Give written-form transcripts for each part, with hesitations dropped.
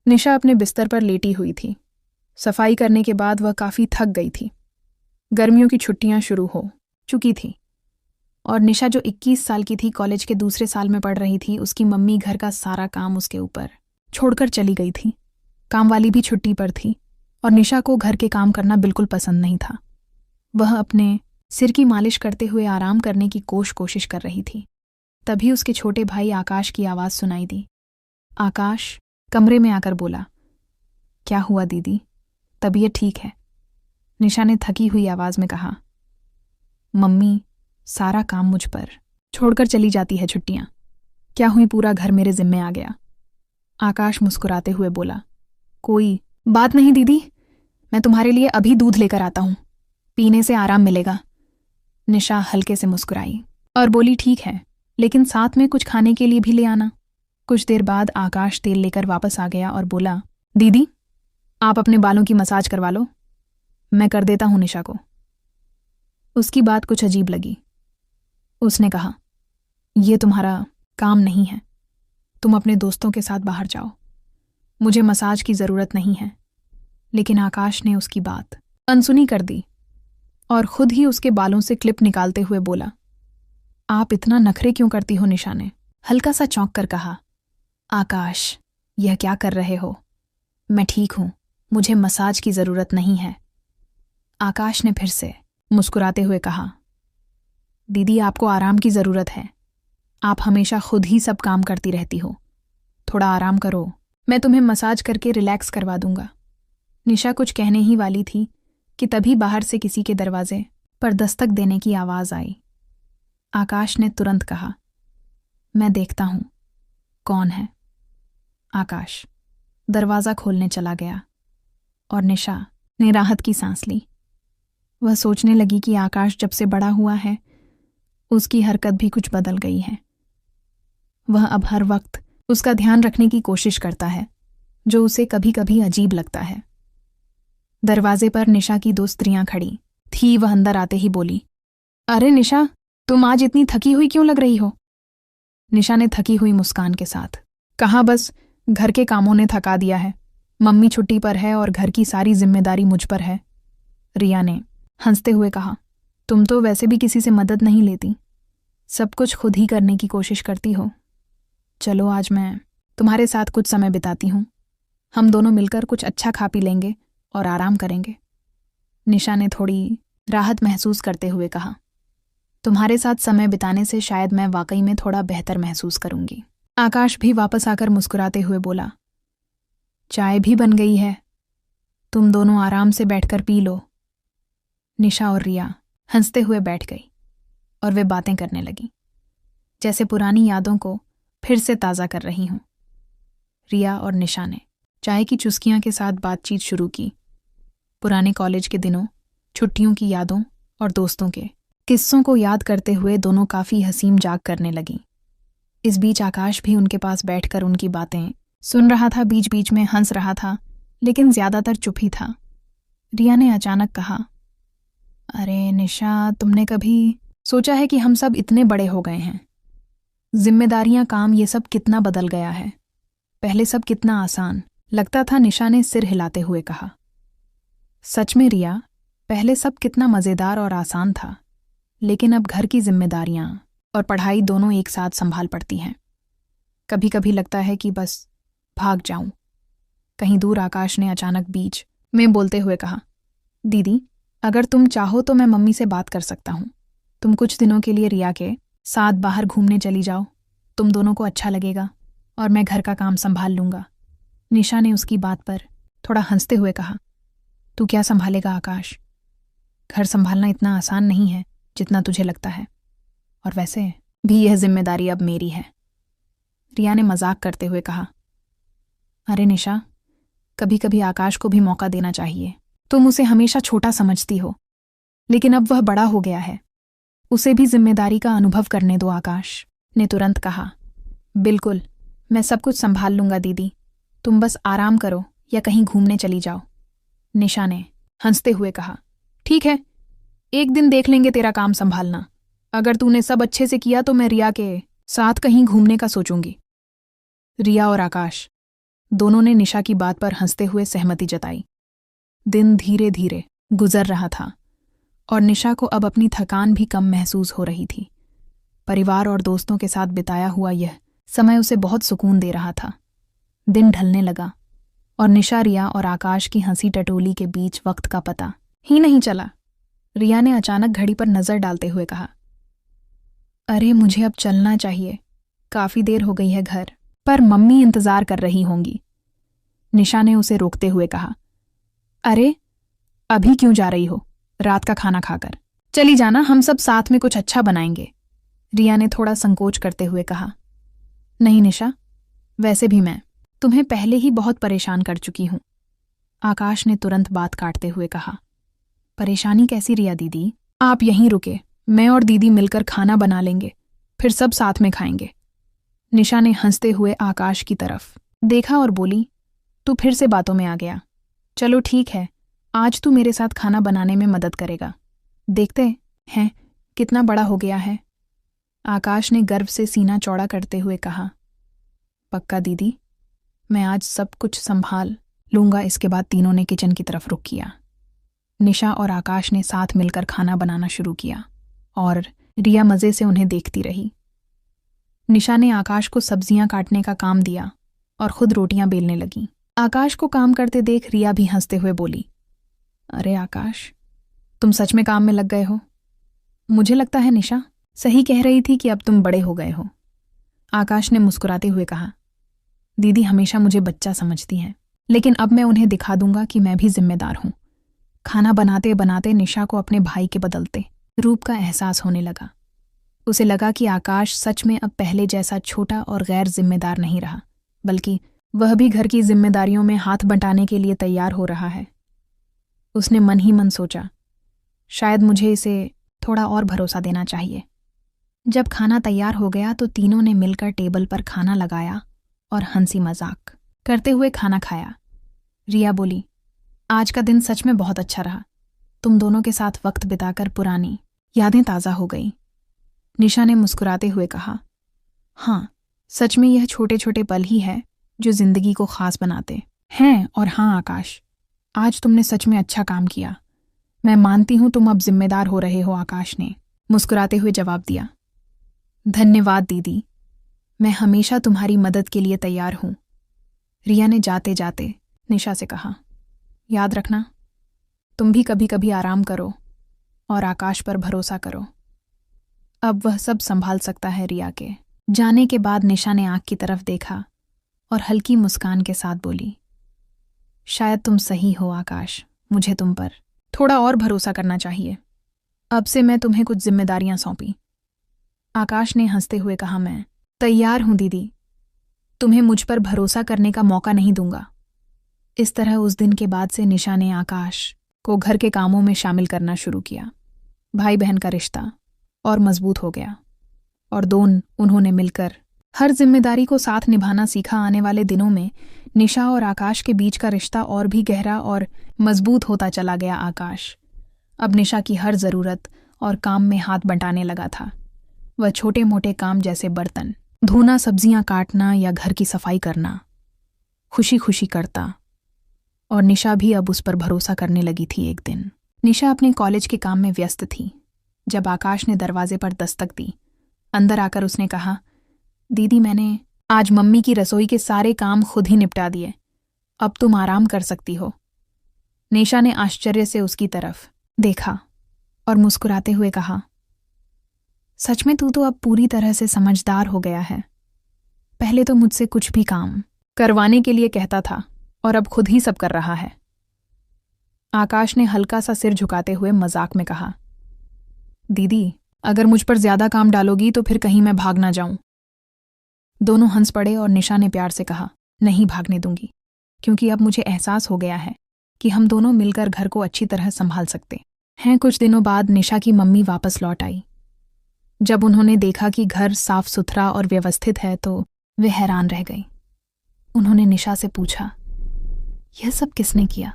निशा अपने बिस्तर पर लेटी हुई थी। सफाई करने के बाद वह काफ़ी थक गई थी। गर्मियों की छुट्टियां शुरू हो चुकी थी और निशा जो 21 साल की थी, कॉलेज के दूसरे साल में पढ़ रही थी, उसकी मम्मी घर का सारा काम उसके ऊपर छोड़कर चली गई थी। काम वाली भी छुट्टी पर थी और निशा को घर के काम करना बिल्कुल पसंद नहीं था। वह अपने सिर की मालिश करते हुए आराम करने की कोशिश कर रही थी। तभी उसके छोटे भाई आकाश की आवाज़ सुनाई दी। आकाश कमरे में आकर बोला, क्या हुआ दीदी, तबीयत ठीक है? निशा ने थकी हुई आवाज़ में कहा, मम्मी सारा काम मुझ पर छोड़कर चली जाती है छुट्टियां। क्या हुई, पूरा घर मेरे जिम्मे आ गया। आकाश मुस्कुराते हुए बोला, कोई बात नहीं दीदी, मैं तुम्हारे लिए अभी दूध लेकर आता हूं, पीने से आराम मिलेगा। निशा हल्के से मुस्कुराई और बोली, ठीक है, लेकिन साथ में कुछ खाने के लिए भी ले आना। कुछ देर बाद आकाश तेल लेकर वापस आ गया और बोला, दीदी आप अपने बालों की मसाज करवा लो, मैं कर देता हूं निशा को। उसकी बात कुछ अजीब लगी। उसने कहा, यह तुम्हारा काम नहीं है, तुम अपने दोस्तों के साथ बाहर जाओ, मुझे मसाज की ज़रूरत नहीं है। लेकिन आकाश ने उसकी बात अनसुनी कर दी और खुद ही उसके बालों से क्लिप निकालते हुए बोला, आप इतना नखरे क्यों करती हो? निशा ने हल्का सा चौंक कर कहा, आकाश यह क्या कर रहे हो? मैं ठीक हूं, मुझे मसाज की ज़रूरत नहीं है। आकाश ने फिर से मुस्कुराते हुए कहा, दीदी आपको आराम की ज़रूरत है, आप हमेशा खुद ही सब काम करती रहती हो, थोड़ा आराम करो, मैं तुम्हें मसाज करके रिलैक्स करवा दूंगा। निशा कुछ कहने ही वाली थी कि तभी बाहर से किसी के दरवाजे पर दस्तक देने की आवाज़ आई। आकाश ने तुरंत कहा, मैं देखता हूं कौन है। आकाश दरवाज़ा खोलने चला गया और निशा ने राहत की सांस ली। वह सोचने लगी कि आकाश जब से बड़ा हुआ है, उसकी हरकत भी कुछ बदल गई है। वह अब हर वक्त उसका ध्यान रखने की कोशिश करता है, जो उसे कभी कभी अजीब लगता है। दरवाजे पर निशा की 2 स्त्रियां खड़ी थी। वह अंदर आते ही बोली, अरे निशा, तुम आज इतनी थकी हुई क्यों लग रही हो? निशा ने थकी हुई मुस्कान के साथ कहा, बस घर के कामों ने थका दिया है, मम्मी छुट्टी पर है और घर की सारी जिम्मेदारी मुझ पर है। रिया ने हंसते हुए कहा, तुम तो वैसे भी किसी से मदद नहीं लेती, सब कुछ खुद ही करने की कोशिश करती हो। चलो आज मैं तुम्हारे साथ कुछ समय बिताती हूँ, हम दोनों मिलकर कुछ अच्छा खा पी लेंगे और आराम करेंगे। निशा ने थोड़ी राहत महसूस करते हुए कहा, तुम्हारे साथ समय बिताने से शायद मैं वाकई में थोड़ा बेहतर महसूस करूंगी। आकाश भी वापस आकर मुस्कुराते हुए बोला, चाय भी बन गई है, तुम दोनों आराम से बैठकर पी लो। निशा और रिया हंसते हुए बैठ गई और वे बातें करने लगी, जैसे पुरानी यादों को फिर से ताज़ा कर रही हूं। रिया और निशा ने चाय की चुस्कियां के साथ बातचीत शुरू की। पुराने कॉलेज के दिनों, छुट्टियों की यादों और दोस्तों के किस्सों को याद करते हुए दोनों काफ़ी हंसी मजाक करने लगीं। इस बीच आकाश भी उनके पास बैठकर उनकी बातें सुन रहा था, बीच बीच में हंस रहा था, लेकिन ज्यादातर चुप ही था। रिया ने अचानक कहा, अरे निशा, तुमने कभी सोचा है कि हम सब इतने बड़े हो गए हैं, जिम्मेदारियां, काम, ये सब कितना बदल गया है। पहले सब कितना आसान लगता था। निशा ने सिर हिलाते हुए कहा, सच में रिया, पहले सब कितना मज़ेदार और आसान था, लेकिन अब घर की जिम्मेदारियां और पढ़ाई दोनों एक साथ संभाल पड़ती हैं। कभी कभी लगता है कि बस भाग जाऊं कहीं दूर। आकाश ने अचानक बीच में बोलते हुए कहा, दीदी अगर तुम चाहो तो मैं मम्मी से बात कर सकता हूं, तुम कुछ दिनों के लिए रिया के साथ बाहर घूमने चली जाओ, तुम दोनों को अच्छा लगेगा और मैं घर का काम संभाल लूंगा। निशा ने उसकी बात पर थोड़ा हंसते हुए कहा, तू क्या संभालेगा आकाश, घर संभालना इतना आसान नहीं है जितना तुझे लगता है, और वैसे भी यह जिम्मेदारी अब मेरी है। रिया ने मजाक करते हुए कहा, अरे निशा, कभी कभी आकाश को भी मौका देना चाहिए, तुम उसे हमेशा छोटा समझती हो, लेकिन अब वह बड़ा हो गया है, उसे भी जिम्मेदारी का अनुभव करने दो। आकाश ने तुरंत कहा, बिल्कुल, मैं सब कुछ संभाल लूंगा दीदी, तुम बस आराम करो या कहीं घूमने चली जाओ। निशा ने हंसते हुए कहा, ठीक है, एक दिन देख लेंगे तेरा काम संभालना, अगर तूने सब अच्छे से किया तो मैं रिया के साथ कहीं घूमने का सोचूंगी। रिया और आकाश दोनों ने निशा की बात पर हंसते हुए सहमति जताई। दिन धीरे धीरे गुजर रहा था और निशा को अब अपनी थकान भी कम महसूस हो रही थी। परिवार और दोस्तों के साथ बिताया हुआ यह समय उसे बहुत सुकून दे रहा था। दिन ढलने लगा और निशा, रिया और आकाश की हंसी टटोली के बीच वक्त का पता ही नहीं चला। रिया ने अचानक घड़ी पर नजर डालते हुए कहा, अरे मुझे अब चलना चाहिए, काफी देर हो गई है घर पर मम्मी इंतजार कर रही होंगी। निशा ने उसे रोकते हुए कहा, अरे अभी क्यों जा रही हो, रात का खाना खाकर चली जाना, हम सब साथ में कुछ अच्छा बनाएंगे। रिया ने थोड़ा संकोच करते हुए कहा, नहीं निशा, वैसे भी मैं तुम्हें पहले ही बहुत परेशान कर चुकी हूं। आकाश ने तुरंत बात काटते हुए कहा, परेशानी कैसी रिया दीदी, आप यहीं रुके, मैं और दीदी मिलकर खाना बना लेंगे, फिर सब साथ में खाएंगे। निशा ने हंसते हुए आकाश की तरफ देखा और बोली, तू फिर से बातों में आ गया। चलो ठीक है, आज तू मेरे साथ खाना बनाने में मदद करेगा, देखते हैं कितना बड़ा हो गया है। आकाश ने गर्व से सीना चौड़ा करते हुए कहा, पक्का दीदी, मैं आज सब कुछ संभाल लूंगा। इसके बाद तीनों ने किचन की तरफ रुख किया। निशा और आकाश ने साथ मिलकर खाना बनाना शुरू किया और रिया मज़े से उन्हें देखती रही। निशा ने आकाश को सब्जियां काटने का काम दिया और खुद रोटियां बेलने लगी। आकाश को काम करते देख रिया भी हंसते हुए बोली, अरे आकाश, तुम सच में काम में लग गए हो। मुझे लगता है निशा सही कह रही थी कि अब तुम बड़े हो गए हो। आकाश ने मुस्कुराते हुए कहा, दीदी हमेशा मुझे बच्चा समझती हैं, लेकिन अब मैं उन्हें दिखा दूंगा कि मैं भी जिम्मेदार हूं। खाना बनाते बनाते निशा को अपने भाई के बदलते रूप का एहसास होने लगा। उसे लगा कि आकाश सच में अब पहले जैसा छोटा और गैर जिम्मेदार नहीं रहा, बल्कि वह भी घर की जिम्मेदारियों में हाथ बंटाने के लिए तैयार हो रहा है। उसने मन ही मन सोचा, शायद मुझे इसे थोड़ा और भरोसा देना चाहिए। जब खाना तैयार हो गया तो तीनों ने मिलकर टेबल पर खाना लगाया और हंसी मजाक करते हुए खाना खाया। रिया बोली, आज का दिन सच में बहुत अच्छा रहा, तुम दोनों के साथ वक्त बिताकर पुरानी यादें ताज़ा हो गई। निशा ने मुस्कुराते हुए कहा, हाँ, सच में यह छोटे छोटे पल ही है जो जिंदगी को खास बनाते हैं। और हाँ आकाश, आज तुमने सच में अच्छा काम किया। मैं मानती हूं तुम अब जिम्मेदार हो रहे हो। आकाश ने मुस्कुराते हुए जवाब दिया, धन्यवाद दीदी, मैं हमेशा तुम्हारी मदद के लिए तैयार हूं। रिया ने जाते जाते निशा से कहा, याद रखना, तुम भी कभी कभी आराम करो और आकाश पर भरोसा करो। अब वह सब संभाल सकता है। रिया के जाने के बाद निशा ने आंख की तरफ देखा और हल्की मुस्कान के साथ बोली, शायद तुम सही हो आकाश, मुझे तुम पर थोड़ा और भरोसा करना चाहिए। अब से मैं तुम्हें कुछ जिम्मेदारियां सौंपी। आकाश ने हंसते हुए कहा, मैं तैयार हूं दीदी, तुम्हें मुझ पर भरोसा करने का मौका नहीं दूंगा। इस तरह उस दिन के बाद से निशा ने आकाश को घर के कामों में शामिल करना शुरू किया। भाई बहन का रिश्ता और मजबूत हो गया और उन्होंने मिलकर हर जिम्मेदारी को साथ निभाना सीखा। आने वाले दिनों में निशा और आकाश के बीच का रिश्ता और भी गहरा और मजबूत होता चला गया। आकाश अब निशा की हर ज़रूरत और काम में हाथ बंटाने लगा था। वह छोटे मोटे काम जैसे बर्तन धोना, सब्जियां काटना या घर की सफाई करना खुशी खुशी करता और निशा भी अब उस पर भरोसा करने लगी थी। एक दिन निशा अपने कॉलेज के काम में व्यस्त थी जब आकाश ने दरवाजे पर दस्तक दी। अंदर आकर उसने कहा, दीदी मैंने आज मम्मी की रसोई के सारे काम खुद ही निपटा दिए, अब तुम आराम कर सकती हो। निशा ने आश्चर्य से उसकी तरफ देखा और मुस्कुराते हुए कहा, सच में तू तो अब पूरी तरह से समझदार हो गया है। पहले तो मुझसे कुछ भी काम करवाने के लिए कहता था और अब खुद ही सब कर रहा है। आकाश ने हल्का सा सिर झुकाते हुए मजाक में कहा, दीदी अगर मुझ पर ज्यादा काम डालोगी तो फिर कहीं मैं भाग ना जाऊं। दोनों हंस पड़े और निशा ने प्यार से कहा, नहीं भागने दूंगी, क्योंकि अब मुझे एहसास हो गया है कि हम दोनों मिलकर घर को अच्छी तरह संभाल सकते हैं। कुछ दिनों बाद निशा की मम्मी वापस लौट आई। जब उन्होंने देखा कि घर साफ सुथरा और व्यवस्थित है तो वे हैरान रह गई। उन्होंने निशा से पूछा, यह सब किसने किया?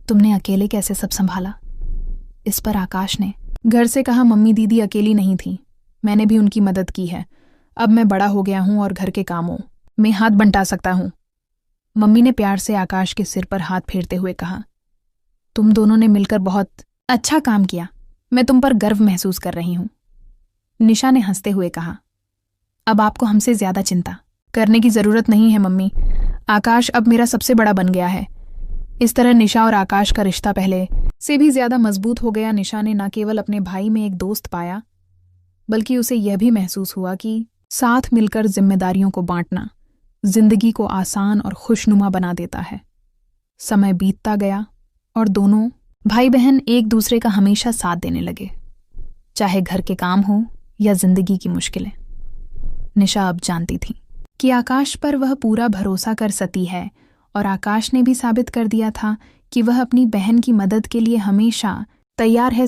तुमने अकेले कैसे सब संभाला? इस पर आकाश ने घर से कहा, मम्मी दीदी अकेली नहीं थी, मैंने भी उनकी मदद की है। अब मैं बड़ा हो गया हूं और घर के कामों में हाथ बंटा सकता हूं। मम्मी ने प्यार से आकाश के सिर पर हाथ फेरते हुए कहा, तुम दोनों ने मिलकर बहुत अच्छा काम किया। मैं तुम पर गर्व महसूस कर रही हूं। निशा ने हंसते हुए कहा, अब आपको हमसे ज्यादा चिंता करने की जरूरत नहीं है मम्मी। आकाश अब मेरा सबसे बड़ा बन गया है। इस तरह निशा और आकाश का रिश्ता पहले से भी ज्यादा मजबूत हो गया। निशा ने न केवल अपने भाई में एक दोस्त पाया, बल्कि उसे यह भी महसूस हुआ कि साथ मिलकर जिम्मेदारियों को बांटना जिंदगी को आसान और खुशनुमा बना देता है। समय बीतता गया और दोनों भाई बहन एक दूसरे का हमेशा साथ देने लगे, चाहे घर के काम हो या जिंदगी की मुश्किलें। निशा अब जानती थी कि आकाश पर वह पूरा भरोसा कर सकती है और आकाश ने भी साबित कर दिया था कि वह अपनी बहन की मदद के लिए हमेशा तैयार है।